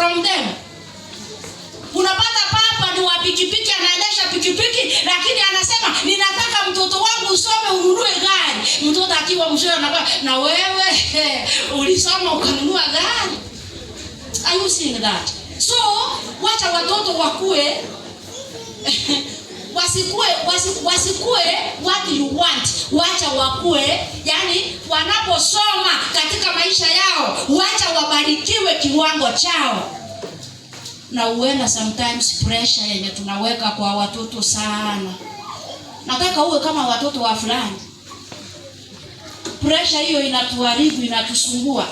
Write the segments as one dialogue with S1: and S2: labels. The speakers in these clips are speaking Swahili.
S1: from them. Unapata papa ni wa pikipiki, anaendesha pikipiki, lakini anasema ninataka mtoto wangu usome ununue gari. Mtoto akiwa mzee na wewe ulisoma ukanunua gari. Are you seeing that? So wacha watoto wakue wasikue what you want. Wacha wakue, yani wanaposoma katika maisha yao, wacha wabarikiwe kiwango chao. Na uenda sometimes pressure yenye tunaweka kwa watoto sana. Nataka uwe kama watoto wa fulani. Pressure hiyo inatuharibu, inatusumbua.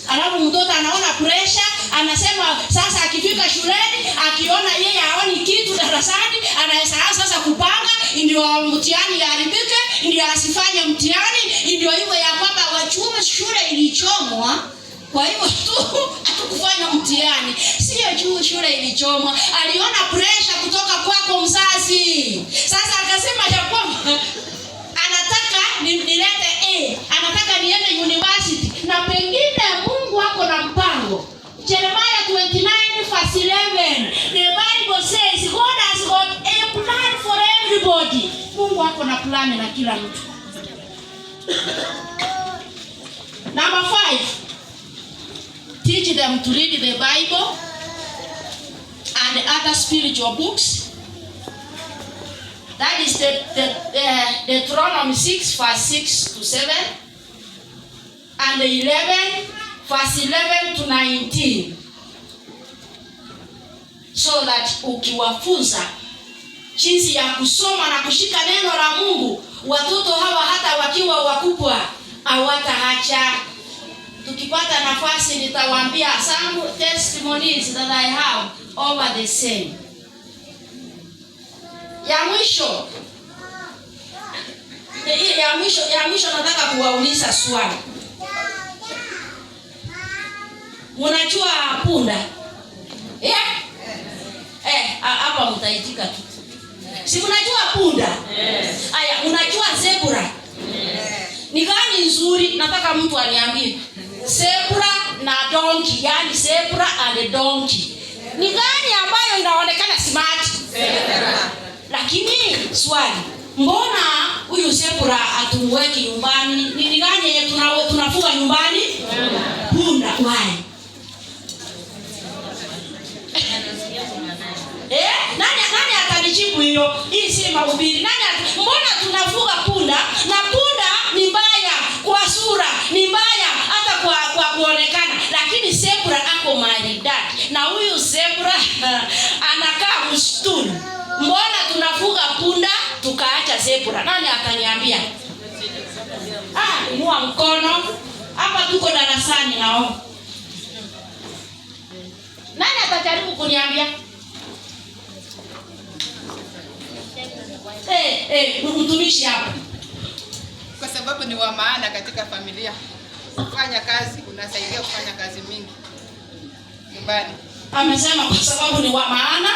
S1: Alafu mtoto anaona pressure, anasema sasa akifika shuleni, akiona yeye haoni kitu darasani, anaanza sasa kupanga ndio mtihani yaharibike, ndio asifanye mtihani, ndio iwe ya kwamba wachume shule ilichomwa. Kwa hivyo tu atukufanya mtihani. Sio juu shule ilichomwa. Aliona pressure kutoka kwako mzazi. Sasa akasema ya kwamba anataka nilete A, anataka niende university, na pengine Mungu wako na mpango. Jeremiah 29:11, the Bible says God has got a plan for everybody. Mungu wako na plani na kila mtu. Number 5, teach them to read the Bible and other spiritual books. That is Deuteronomy 6:6-7 and 11:11-19. So that ukiwafunza jinsi ya kusoma na kushika neno la Mungu, watoto hawa hata wakiwa wakubwa hawataacha. Tukipata nafasi nitawaambia some testimonies that I have over the same. Ya mwisho nataka kuwauliza swali. Unajua punda? Hapa mtaitika tu. Si unajua punda? Aya, unajua zebra? Ni gani nzuri? Nataka mtu aniambie. Zebra na donkey, yani zebra and donkey. Ni gani ambayo inaonekana smart? Zebra. Lakini swali, mbona huyu zebra atumweki nyumbani? Ni gani yenye tunafuga nyumbani? Punda. Why? Nani atanijibu hiyo? Hii si mahubiri. Mbona tunafuga punda? Na punda ni mbaya kwa sura, ni mbaya hata kwa kuonekana, lakini zebra ako maridadi. Na huyu zebra anakaa msituni. Mbona tunafuga punda tukaacha zebra? Nani ataniambia? Inua mkono. Hapa tuko darasani nao. Nani atajaribu kuniambia? Mtumishi hapa.
S2: Kwa sababu ni wa maana katika familia. Kufanya kazi, unasaidia kufanya kazi mingi nyumbani.
S1: Amesema kwa sababu ni wa maana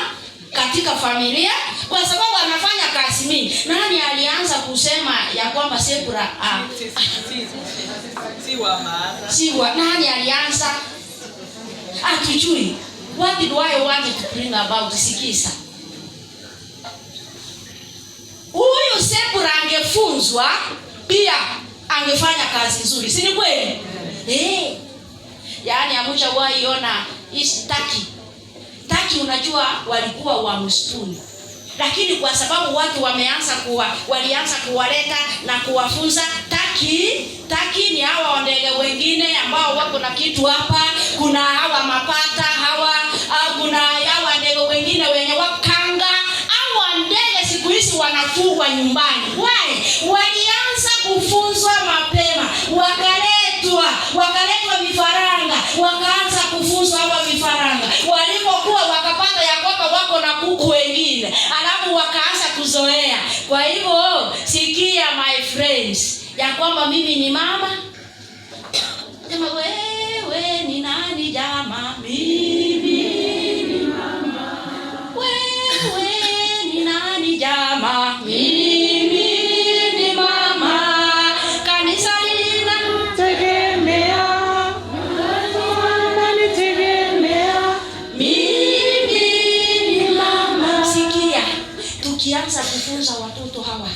S1: katika familia, kwa sababu anafanya kazi mingi. Nani alianza kusema ya kwamba zebra
S2: si wa maana?
S1: Nani alianza? Hatujui. What did I want to bring about? Sikiza. Huyu zebra angefunzwa pia angefanya kazi nzuri. Si ni kweli? Yaani ameshawahiona taki unajua walikuwa wa msituni. Lakini kwa sababu watu walianza kuwaleta na kuwafunza taki ni hawa ndege wengine ambao wako na kitu hapa, kuna hawa mapata kuna hawa ndege wengine wenye wakanga. Hawa ndege siku hizi wanafugwa nyumbani. Why? Walianza kufunzwa mapema, wakaletwa vifaranga, wakaanza kufunzwa hawa vifaranga. Walipokuwa wakapata ya kwamba wako na kuku wengine, alafu wakaanza kuzoea. Kwa hivyo sikia my friends, ya kwamba mimi ni mama. Sema wewe ni nani jamaa? Mimi ni mama. Wewe ni nani jamaa? Mimi ni mama. Kanisa linanitegemea, wananitegemea, tukianza kufunza watoto hawa